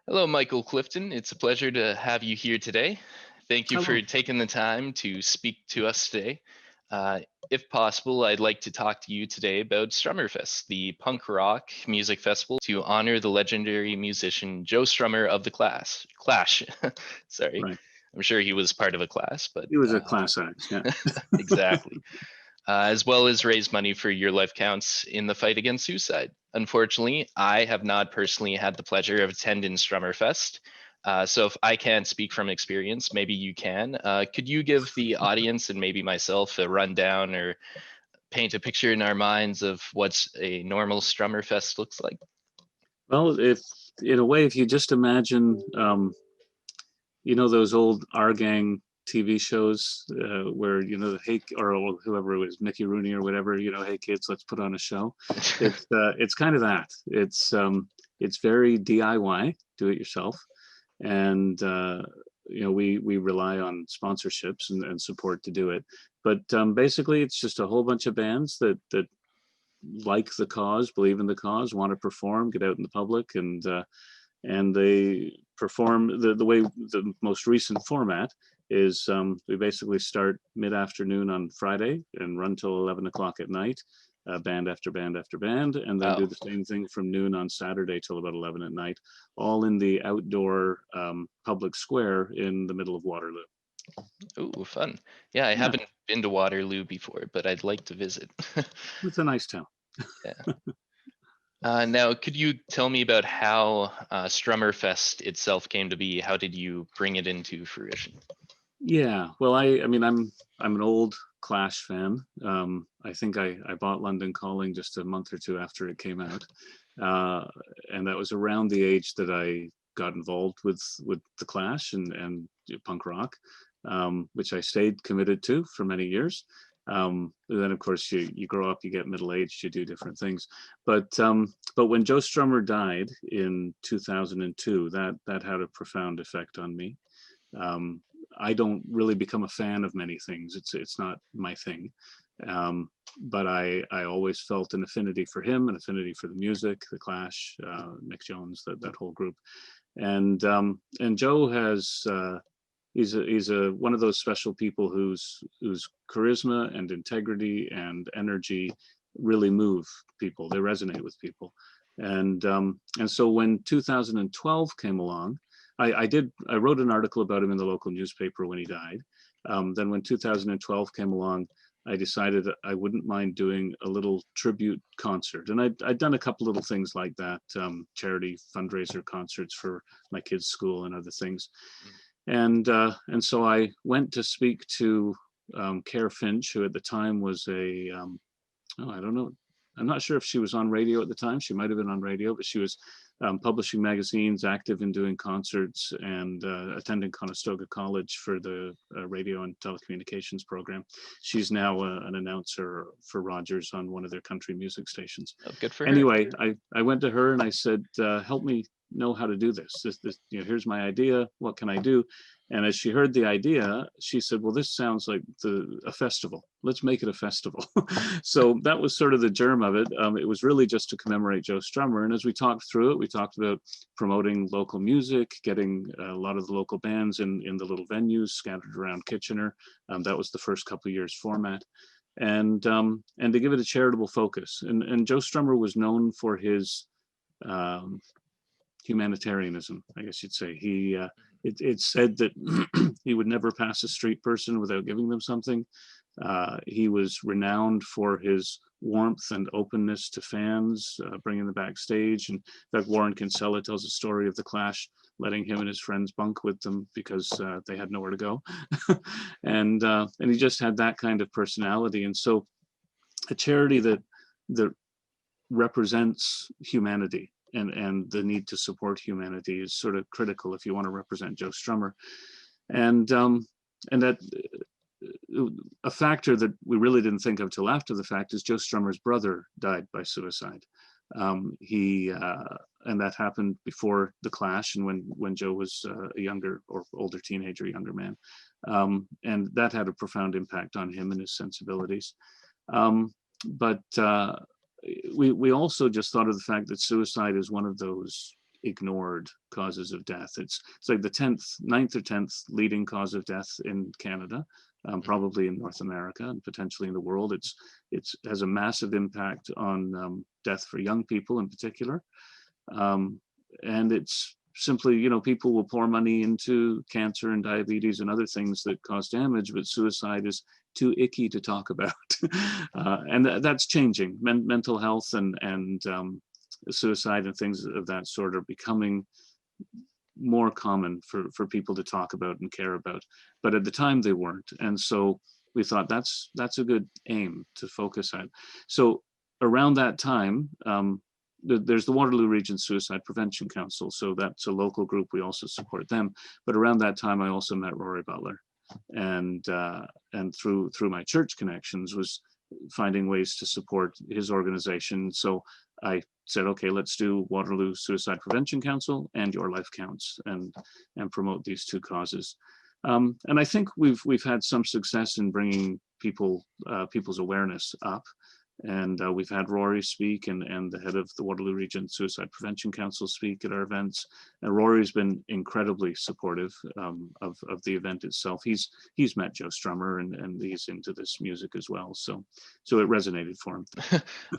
Hello, Michael Clifton. It's a pleasure to have you here today. Thank you for Hello. taking the time to speak to us today. Uh, if possible, I'd like to talk to you today about Strummerfest, the punk rock music festival to honor the legendary musician Joe Strummer of the Clash. Sorry, Right. I'm sure he was part of a class, but He was a class act. Yeah. exactly. As well as raise money for Your Life Counts in the fight against suicide. Unfortunately, I have not personally had the pleasure of attending Strummerfest. So if I can't speak from experience, maybe you can. Could you give the audience and maybe myself a rundown or paint a picture in our minds of what a normal Strummerfest looks like? Well, if in a way, if you just imagine, those old R Gang TV shows where hey, or whoever it was, Mickey Rooney or whatever, hey kids, let's put on a show. It's kind of that. It's very DIY, do it yourself, and we rely on sponsorships and support to do it. But basically, it's just a whole bunch of bands that like the cause, believe in the cause, want to perform, get out in the public, and they perform the way the most recent format is. We basically start mid-afternoon on Friday and run till 11 o'clock at night, band after band after band, and then do Wow. the same thing from noon on Saturday till about 11 at night, all in the outdoor public square in the middle of Waterloo. Ooh, fun. Yeah, I Yeah, haven't been to Waterloo before, but I'd like to visit. it's a nice town. Yeah. Now, could you tell me about how Strummerfest itself came to be? How did you bring it into fruition? Yeah, well, I'm an old Clash fan. I think I bought London Calling just a month or two after it came out, uh, and that was around the age that I got involved with the Clash and punk rock, which I stayed committed to for many years. Then, of course, you grow up, you get middle aged, you do different things. But when Joe Strummer died in 2002, that had a profound effect on me. um, I don't really become a fan of many things. It's not my thing. But I always felt an affinity for him, an affinity for the music, the Clash, Mick Jones, that whole group. And Joe has he's a one of those special people whose charisma and integrity and energy really move people. They resonate with people. And so when 2012 came along, I wrote an article about him in the local newspaper when he died. Then when 2012 came along, I decided that I wouldn't mind doing a little tribute concert. And I'd done a couple little things like that, charity fundraiser concerts for my kids' school and other things. And so I went to speak to Care Finch, who at the time was oh, I don't know. I'm not sure if she was on radio at the time. She might have been on radio, but she was publishing magazines, active in doing concerts, and attending Conestoga College for the radio and telecommunications program. She's now an announcer for Rogers on one of their country music stations. Oh, good for her. Anyway, I went to her and I said, help me know how to do this. Here's my idea. What can I do? And as she heard the idea, she said, well, this sounds like a festival. Let's make it a festival. So that was sort of the germ of it. It was really just to commemorate Joe Strummer. And as we talked through it, we talked about promoting local music, getting a lot of the local bands in the little venues scattered around Kitchener. That was the first couple of years format. And to give it a charitable focus. And Joe Strummer was known for his um, humanitarianism, I guess you'd say. It's said that he would never pass a street person without giving them something. He was renowned for his warmth and openness to fans, bringing them backstage. And in fact, Warren Kinsella tells a story of the Clash letting him and his friends bunk with them because they had nowhere to go. And he just had that kind of personality. And so a charity that represents humanity and the need to support humanity is sort of critical if you want to represent Joe Strummer. And that a factor that we really didn't think of till after the fact is Joe Strummer's brother died by suicide. He and that happened before the Clash and when Joe was a younger or older teenager, younger man, and that had a profound impact on him and his sensibilities. But we also just thought of the fact that suicide is one of those ignored causes of death. It's like the ninth or 10th leading cause of death in Canada, probably in North America and potentially in the world. It has a massive impact on death for young people in particular. And it's simply, you know, people will pour money into cancer and diabetes and other things that cause damage, but suicide is too icky to talk about. And that's changing. Mental health and suicide and things of that sort are becoming more common for people to talk about and care about. But at the time they weren't. And so we thought that's a good aim to focus on. So around that time, there's the Waterloo Region Suicide Prevention Council. So that's a local group. We also support them. But around that time, I also met Rory Butler. And through my church connections was finding ways to support his organization. So I said, okay, let's do Waterloo Suicide Prevention Council and Your Life Counts and promote these two causes. And I think we've had some success in bringing people's awareness up. And we've had Rory speak and the head of the Waterloo Region Suicide Prevention Council speak at our events. And Rory's been incredibly supportive of the event itself. He's met Joe Strummer and he's into this music as well. So it resonated for him.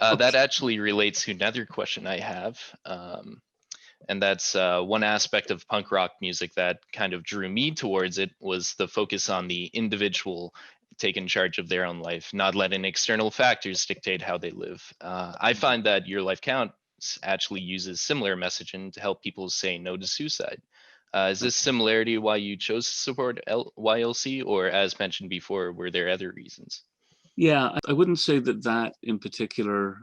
That actually relates to another question I have. And that's one aspect of punk rock music that kind of drew me towards it was the focus on the individual taking charge of their own life, not letting external factors dictate how they live. I find that Your Life Counts actually uses similar messaging to help people say no to suicide. Is this similarity why you chose to support YLC, or as mentioned before, were there other reasons? Yeah, I wouldn't say that in particular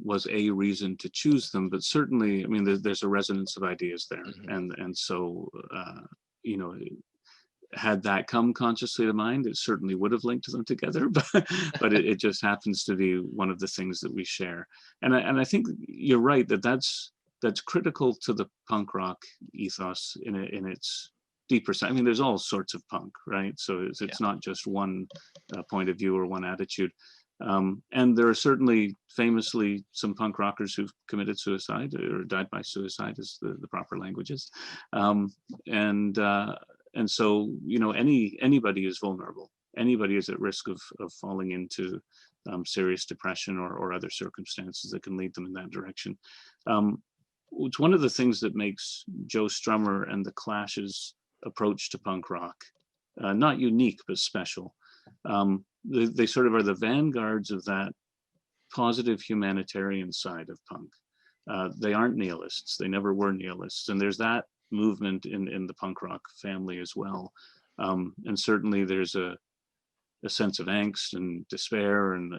was a reason to choose them, but certainly, I mean, there's a resonance of ideas there, and so you know, had that come consciously to mind, it certainly would have linked them together, but it just happens to be one of the things that we share. And I think you're right that's critical to the punk rock ethos in its deeper sense. I mean, there's all sorts of punk, right? So it's not just one point of view or one attitude. And there are certainly famously some punk rockers who've committed suicide or died by suicide, is the proper languages. And so, you know, anybody is vulnerable. Anybody is at risk of falling into serious depression or other circumstances that can lead them in that direction. It's one of the things that makes Joe Strummer and the Clash's approach to punk rock not unique, but special. They sort of are the vanguards of that positive humanitarian side of punk. They aren't nihilists. They never were nihilists. And there's that movement in the punk rock family as well. And certainly there's a sense of angst and despair and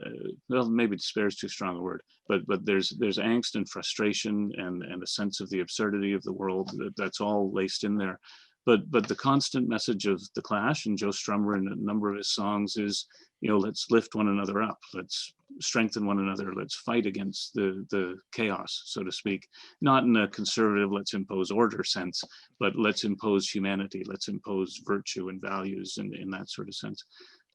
well, maybe despair is too strong a word, but there's angst and frustration and a sense of the absurdity of the world that's all laced in there. But the constant message of the Clash and Joe Strummer in a number of his songs is, you know, let's lift one another up, let's strengthen one another, let's fight against the chaos, so to speak. Not in a conservative, let's impose order sense, but let's impose humanity, let's impose virtue and values in that sort of sense.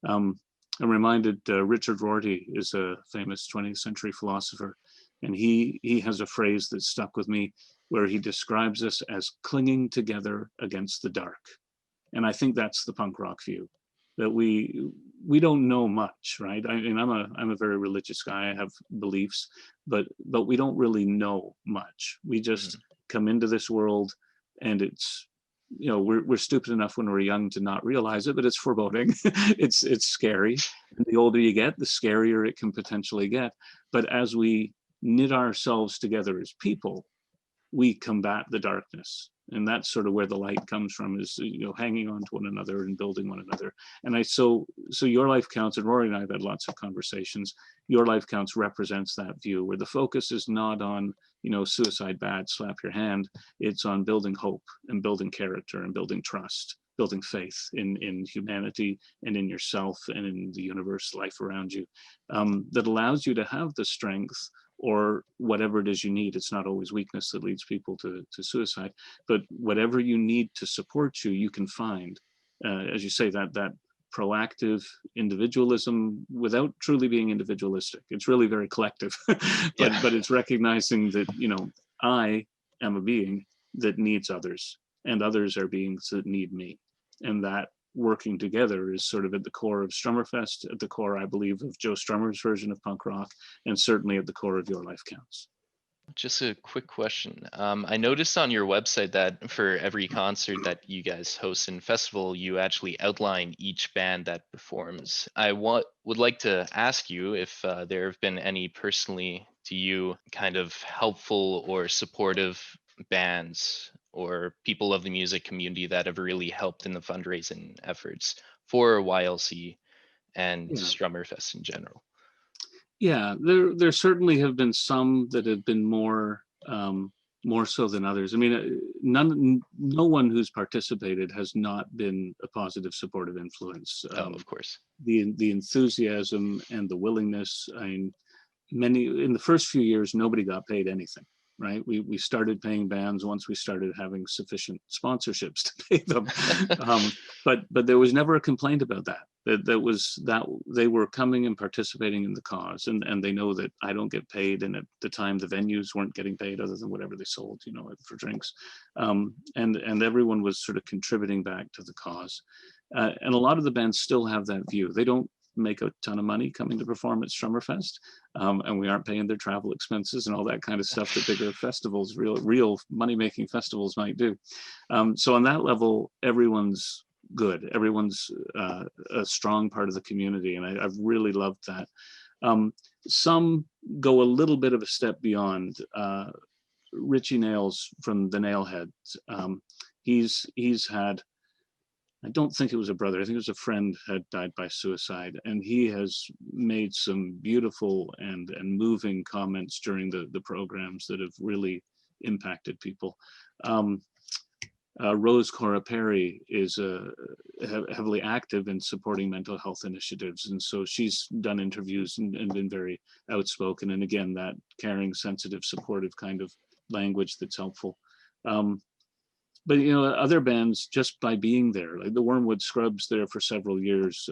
I'm reminded Richard Rorty is a famous 20th century philosopher, and he has a phrase that stuck with me where he describes us as clinging together against the dark. And I think that's the punk rock view, that we don't know much, right? I mean, I'm a very religious guy. I have beliefs, but we don't really know much. We just come into this world, and it's, you know, we're stupid enough when we're young to not realize it, but it's foreboding. it's scary. And the older you get, the scarier it can potentially get. But as we knit ourselves together as people, we combat the darkness. And that's sort of where the light comes from, is, you know, hanging on to one another and building one another. And so Your Life Counts, and Rory and I have had lots of conversations. Your Life Counts represents that view where the focus is not on, you know, suicide bad, slap your hand. It's on building hope and building character and building trust, building faith in humanity and in yourself and in the universe, life around you, that allows you to have the strength or whatever it is you need. It's not always weakness that leads people to suicide, but whatever you need to support you, you can find. As you say, that proactive individualism without truly being individualistic. It's really very collective, but it's recognizing that, you know, I am a being that needs others, and others are beings that need me. And that working together is sort of at the core of Strummerfest, at the core, I believe, of Joe Strummer's version of punk rock, and certainly at the core of Your Life Counts. Just a quick question. I noticed on your website that for every concert that you guys host and festival, you actually outline each band that performs. Would like to ask you if there have been any personally to you kind of helpful or supportive bands or people of the music community that have really helped in the fundraising efforts for YLC and Yeah. Strummerfest in general. Yeah, there certainly have been some that have been more so than others. I mean, no one who's participated has not been a positive supportive influence. Oh, of course. The enthusiasm and the willingness. I mean, many in the first few years, nobody got paid anything, right? We started paying bands once we started having sufficient sponsorships to pay them. But there was never a complaint about that. That they were coming and participating in the cause, and they know that I don't get paid, and at the time the venues weren't getting paid other than whatever they sold, for drinks, and everyone was sort of contributing back to the cause, and a lot of the bands still have that view. They don't make a ton of money coming to perform at Strummerfest, and we aren't paying their travel expenses and all that kind of stuff that bigger festivals, real money-making festivals might do. So on that level, everyone's good. Everyone's a strong part of the community, and I've really loved that. Some go a little bit of a step beyond. Richie Nails from the Nailheads, he's had, I don't think it was a brother, I think it was a friend, had died by suicide, and he has made some beautiful and moving comments during the programs that have really impacted people. Rose Cora Perry is heavily active in supporting mental health initiatives, and so she's done interviews and been very outspoken, and again, that caring, sensitive, supportive kind of language that's helpful. But other bands, just by being there, like the Wormwood Scrubs, there for several years,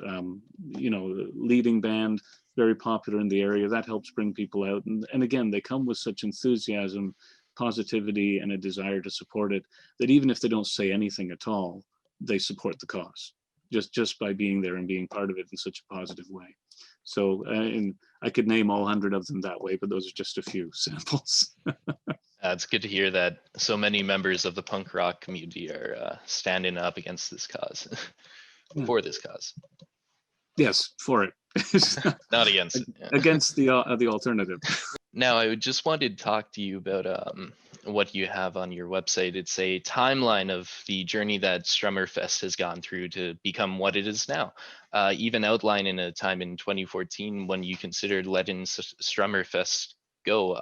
leading band, very popular in the area, that helps bring people out, and again, they come with such enthusiasm, positivity, and a desire to support it, that even if they don't say anything at all, they support the cause, just by being there and being part of it in such a positive way. So, and I could name all 100 of them that way, but those are just a few samples. It's good to hear that so many members of the punk rock community are standing up against this cause, for this cause. Yes, for it. Not against it. Yeah. Against the alternative. Now, I just wanted to talk to you about what you have on your website. It's a timeline of the journey that Strummerfest has gone through to become what it is now. Even outlining a time in 2014 when you considered letting Strummerfest go.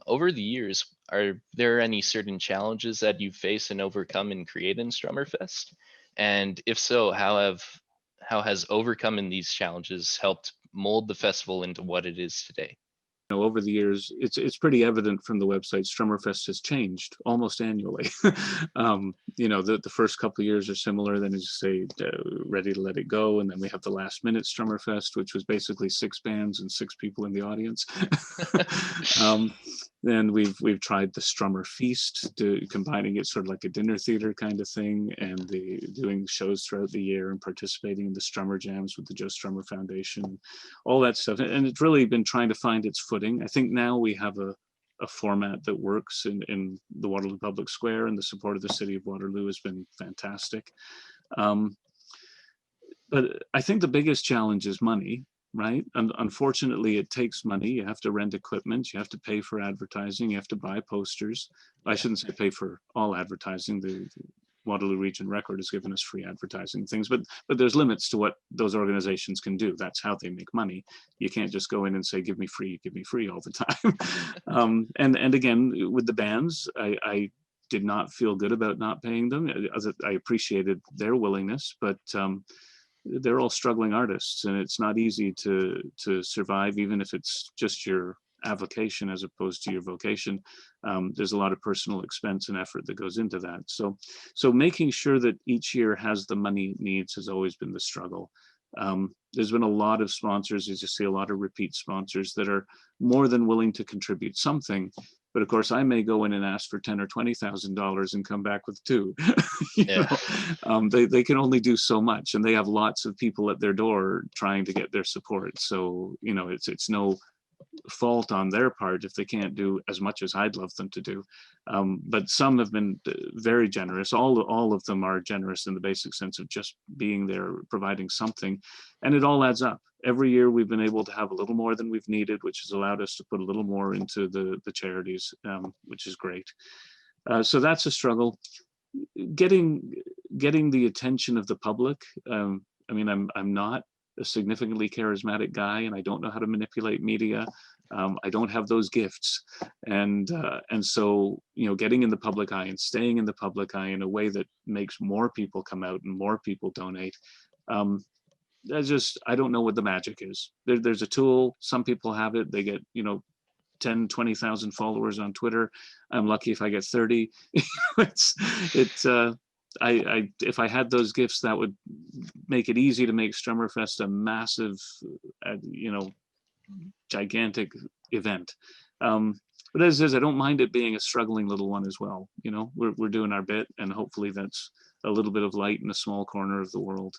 Over the years, are there any certain challenges that you've faced and overcome in creating Strummerfest? And if so, how has overcoming these challenges helped mold the festival into what it is today? Over the years, it's pretty evident from the website, Strummerfest has changed almost annually. The first couple of years are similar, then as you say, Ready to Let It Go, and then we have the Last Minute Strummerfest, which was basically 6 bands and 6 people in the audience. Then we've tried the Strummer Feast, combining it sort of like a dinner theater kind of thing, and doing shows throughout the year and participating in the Strummer Jams with the Joe Strummer Foundation, all that stuff. And it's really been trying to find its footing. I think now we have a format that works in the Waterloo Public Square, and the support of the city of Waterloo has been fantastic. But I think the biggest challenge is money. Right? And unfortunately, it takes money. You have to rent equipment, you have to pay for advertising, you have to buy posters. I shouldn't say pay for all advertising. The Waterloo Region Record has given us free advertising things, but there's limits to what those organizations can do. That's how they make money. You can't just go in and say, give me free all the time. And again, with the bands, I did not feel good about not paying them. I appreciated their willingness, but they're all struggling artists, and it's not easy to survive, even if it's just your avocation as opposed to your vocation. There's a lot of personal expense and effort that goes into that. So making sure that each year has the money it needs has always been the struggle. There's been a lot of sponsors, as you see, a lot of repeat sponsors that are more than willing to contribute something, But of course, I may go in and ask for $10,000 or $20,000 and come back with two. Yeah. They can only do so much, and they have lots of people at their door trying to get their support. So it's no fault on their part if they can't do as much as I'd love them to do. But some have been very generous. All of them are generous in the basic sense of just being there, providing something, and it all adds up. Every year we've been able to have a little more than we've needed, which has allowed us to put a little more into the charities, which is great. So that's a struggle. Getting the attention of the public. I mean, I'm not a significantly charismatic guy, and I don't know how to manipulate media. I don't have those gifts, and so getting in the public eye and staying in the public eye in a way that makes more people come out and more people donate. I don't know what the magic is. There's a tool. Some people have it. They get 10, 20,000 followers on Twitter. I'm lucky if I get 30. If I had those gifts, that would make it easy to make Strummerfest a massive, gigantic event. But as is, I don't mind it being a struggling little one as well. We're doing our bit, and hopefully that's a little bit of light in a small corner of the world.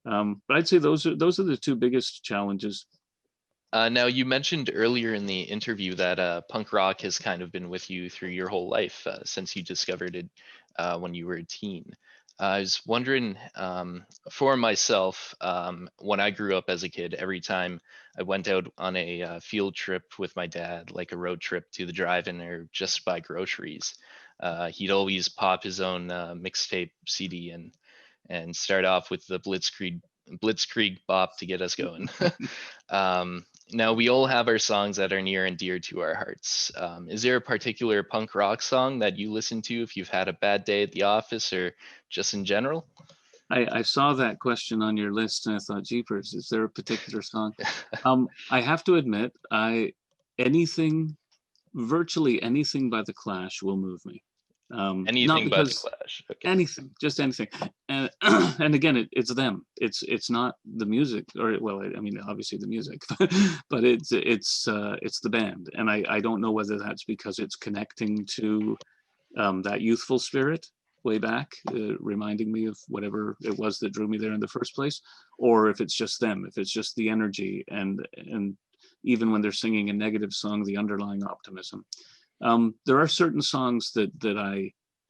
But I'd say those are the two biggest challenges. Now, you mentioned earlier in the interview that punk rock has kind of been with you through your whole life since you discovered it when you were a teen. I was wondering, for myself, when I grew up as a kid, every time I went out on a field trip with my dad, like a road trip to the drive-in or just buy groceries, he'd always pop his own mixtape CD and start off with the Blitzkrieg bop to get us going. Now, we all have our songs that are near and dear to our hearts. Is there a particular punk rock song that you listen to if you've had a bad day at the office or just in general? I saw that question on your list and I thought, jeepers, is there a particular song? I have to admit, virtually anything by The Clash will move me. Anything but The Clash. Okay. Anything, just anything. And and again, it's them. It's not the music, or well, I mean, obviously the music, but it's the band. And I don't know whether that's because it's connecting to that youthful spirit way back, reminding me of whatever it was that drew me there in the first place, or if it's just them, if it's just the energy, and even when they're singing a negative song, the underlying optimism. There are certain songs that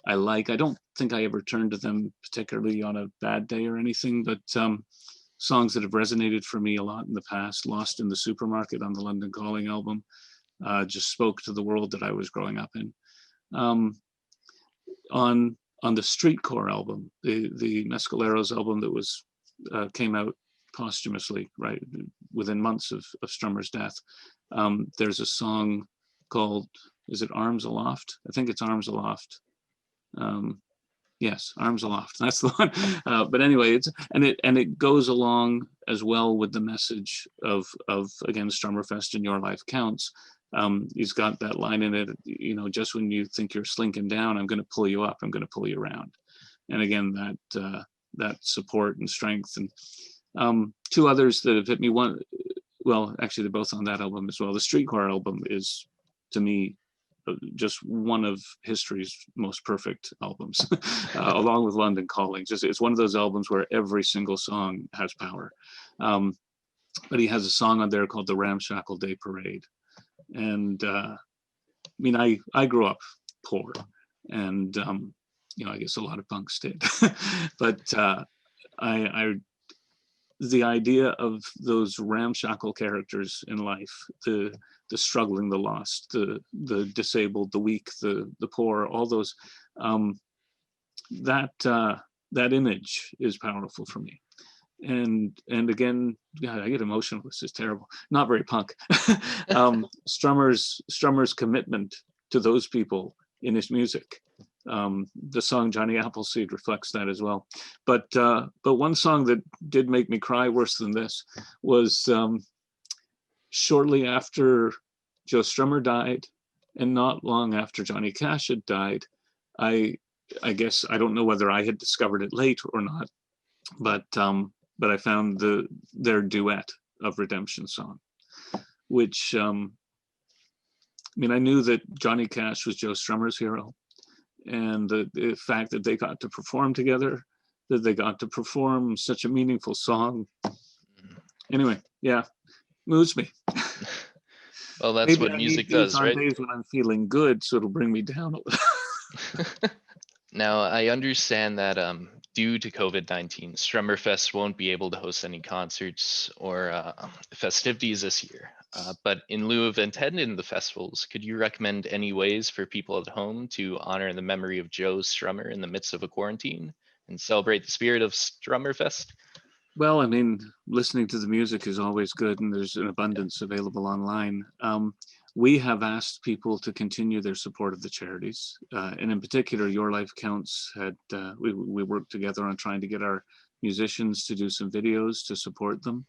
I like. I don't think I ever turned to them particularly on a bad day or anything, but songs that have resonated for me a lot in the past. Lost in the Supermarket on the London Calling album just spoke to the world that I was growing up in. On the Streetcore album, the Mescaleros album that was came out posthumously, right, within months of Strummer's death, there's a song called, is it Arms Aloft? I think it's Arms Aloft. Yes, Arms Aloft. That's the one. But anyway, it goes along as well with the message of again, Strummerfest and Your Life Counts. He's got that line in it, just when you think you're slinking down, I'm going to pull you up. I'm going to pull you around. And again, that support and strength. And two others that have hit me. One, well, actually, they're both on that album as well. The Streetcore album is, to me, just one of history's most perfect albums, along with London Calling. It's one of those albums where every single song has power. But he has a song on there called The Ramshackle Day Parade. And I mean, I grew up poor, and I guess a lot of punks did. But the idea of those ramshackle characters in life, the struggling, the lost, the disabled, the weak, the poor, all those, that image is powerful for me. And again, God, I get emotional. This is terrible. Not very punk. Strummer's commitment to those people in his music. The song Johnny Appleseed reflects that as well. But one song that did make me cry worse than this was shortly after Joe Strummer died, and not long after Johnny Cash had died. I guess I don't know whether I had discovered it late or not, but I found their duet of Redemption Song, which mean, I knew that Johnny Cash was Joe Strummer's hero, and the fact that they got to perform together, that they got to perform such a meaningful song. Anyway, yeah, moves me. Well, that's Maybe what I need music these does, on right? days when I'm feeling good, so it'll bring me down a little. Now, I understand that due to COVID-19, Strummerfest won't be able to host any concerts or festivities this year. But in lieu of attending the festivals, could you recommend any ways for people at home to honor the memory of Joe Strummer in the midst of a quarantine and celebrate the spirit of Strummerfest? Well, I mean, listening to the music is always good, and there's an abundance available online. We have asked people to continue their support of the charities, and in particular, Your Life Counts had we worked together on trying to get our musicians to do some videos to support them.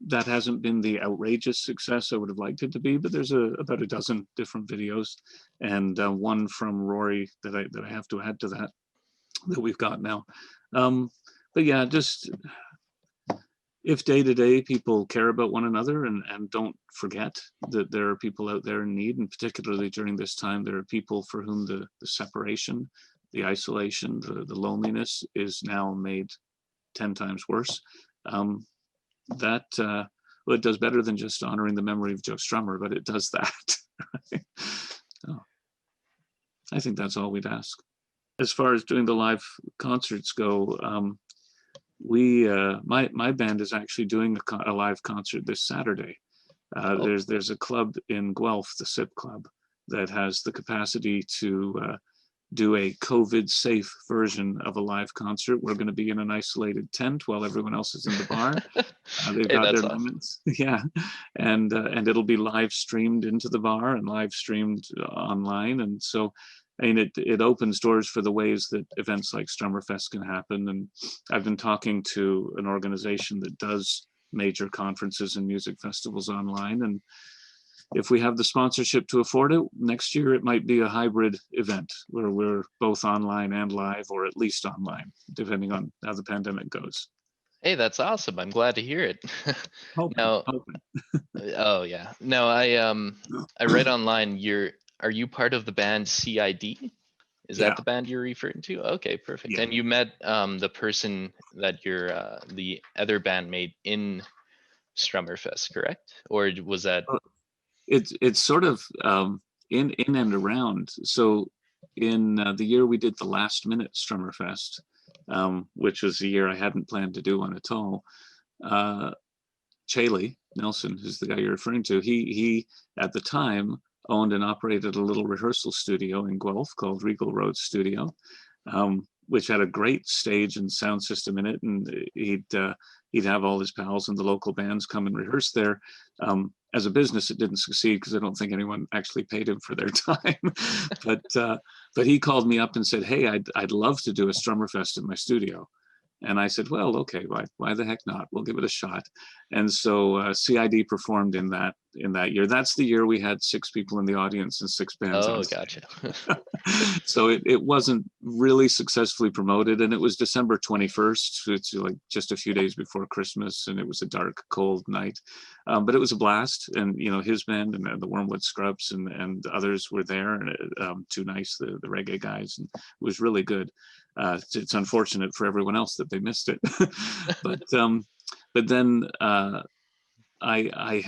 That hasn't been the outrageous success I would have liked it to be, but there's about a dozen different videos, and one from Rory that I have to add to that we've got now. But yeah, just if day to day people care about one another and don't forget that there are people out there in need, and particularly during this time, there are people for whom the separation, the isolation, the loneliness is now made 10 times worse. That well, it does better than just honoring the memory of Joe Strummer, but it does that. Right? So I think that's all we'd ask. As far as doing the live concerts go, my band is actually doing a live concert this Saturday. There's a club in Guelph, the SIP Club, that has the capacity to do a COVID-safe version of a live concert. We're going to be in an isolated tent while everyone else is in the bar. They've Hey, got their that's awesome. limits, yeah, and it'll be live streamed into the bar and live streamed online, and so. I mean, it opens doors for the ways that events like Strummerfest can happen. And I've been talking to an organization that does major conferences and music festivals online. And if we have the sponsorship to afford it, next year it might be a hybrid event where we're both online and live, or at least online, depending on how the pandemic goes. Hey, that's awesome. I'm glad to hear it. Hoping, Now, hoping. oh yeah. No, I read online are you part of the band CID? Is that Yeah, the band you're referring to? Okay, perfect. yeah. And you met the person that your the other bandmate in Strummerfest, correct? Or was that It's sort of in and around. So in the year we did the last minute Strummerfest, which was a year I hadn't planned to do one at all. Chaley Nelson, who's the guy you're referring to, he at the time owned and operated a little rehearsal studio in Guelph called Regal Road Studio, which had a great stage and sound system in it, and he'd have all his pals and the local bands come and rehearse there. As a business, it didn't succeed because I don't think anyone actually paid him for their time. But he called me up and said, "Hey, I'd love to do a Strummerfest in my studio." And I said, well, okay, why the heck not? We'll give it a shot. And so CID performed in that year. That's the year we had 6 people in the audience and 6 bands on Oh, stage. gotcha. So it wasn't really successfully promoted, and it was December 21st. It's like just a few days before Christmas, and it was a dark, cold night. But it was a blast, and his band and the Wormwood Scrubs and others were there, and Too Nice, the reggae guys, and it was really good. It's unfortunate for everyone else that they missed it, but then I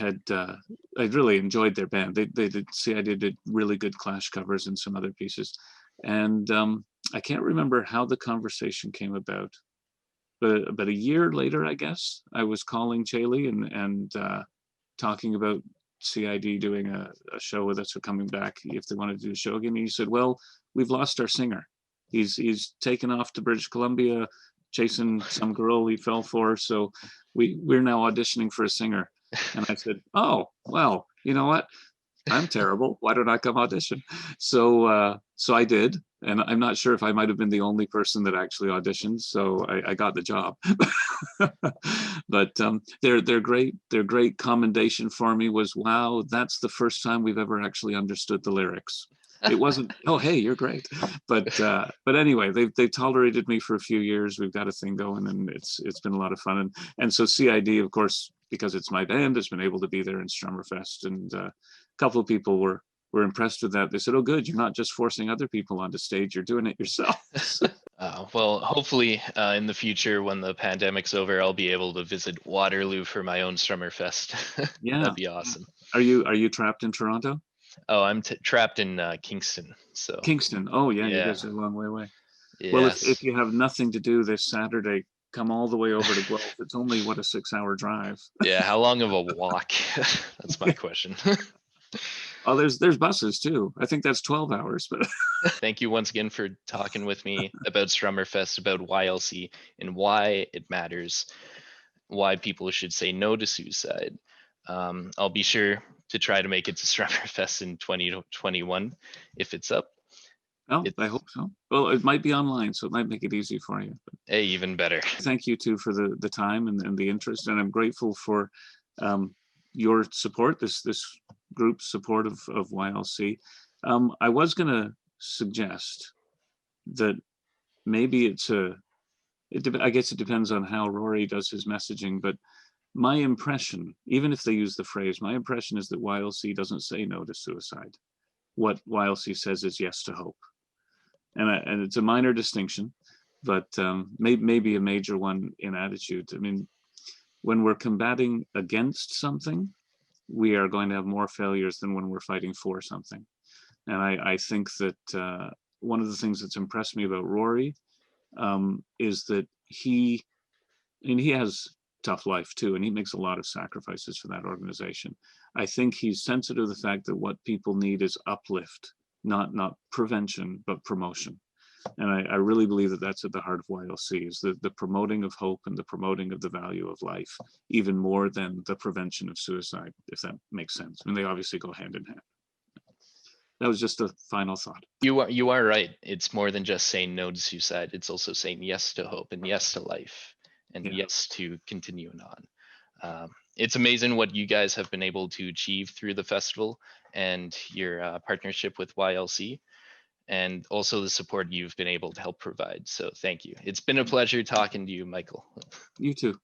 really enjoyed their band. They did really good Clash covers and some other pieces, and I can't remember how the conversation came about, but a year later, I guess I was calling Chaley and talking about CID doing a show with us or coming back if they wanted to do a show again. And he said, "Well, we've lost our singer. He's taken off to British Columbia, chasing some girl he fell for. So we're now auditioning for a singer." And I said, "Oh, well, you know what? I'm terrible. Why don't I come audition?" So I did, and I'm not sure if I might have been the only person that actually auditioned. So I got the job. But their great commendation for me was, "Wow, that's the first time we've ever actually understood the lyrics." It wasn't, "Oh, hey, you're great," but anyway, they've tolerated me for a few years. We've got a thing going, and it's been a lot of fun. And so CID, of course, because it's my band, has been able to be there in Strummerfest and couple of people were impressed with that. They said, "Oh, good, you're not just forcing other people onto stage; you're doing it yourself." Well, hopefully in the future, when the pandemic's over, I'll be able to visit Waterloo for my own Strummerfest. Yeah. That'd be awesome. Are you trapped in Toronto? Oh, I'm trapped in Kingston. So Kingston. Oh, yeah, you yeah, guys are a long way away. Well, if yes, you have nothing to do this Saturday, come all the way over to Guelph. It's only, what, a 6-hour drive. yeah. How long of a walk? That's my question. Oh, there's buses too. I think that's 12 hours, but Thank you once again for talking with me about Strummerfest, about YLC, and why it matters, why people should say no to suicide. I'll be sure to try to make it to Strummerfest in 2021 if it's up. oh, It's I hope so. Well, it might be online, so it might make it easy for you. But even better. thank you too for the time and the interest, and I'm grateful for your support, this group's support of YLC. I was going to suggest that maybe I guess it depends on how Rory does his messaging, but my impression, even if they use the phrase, my impression is that YLC doesn't say no to suicide. What YLC says is yes to hope. And it's a minor distinction, but maybe a major one in attitude. I mean, when we're combating against something, we are going to have more failures than when we're fighting for something. And I think that one of the things that's impressed me about Rory is that he has tough life too, and he makes a lot of sacrifices for that organization. I think he's sensitive to the fact that what people need is uplift, not prevention, but promotion. And I really believe that that's at the heart of YLC, is the promoting of hope and the promoting of the value of life, even more than the prevention of suicide, if that makes sense. I mean, they obviously go hand in hand. That was just a final thought. You are right. It's more than just saying no to suicide. It's also saying yes to hope and yes to life and Yeah. yes to continuing on. It's amazing what you guys have been able to achieve through the festival and your partnership with YLC, and also the support you've been able to help provide. So thank you. It's been a pleasure talking to you, Michael. You too.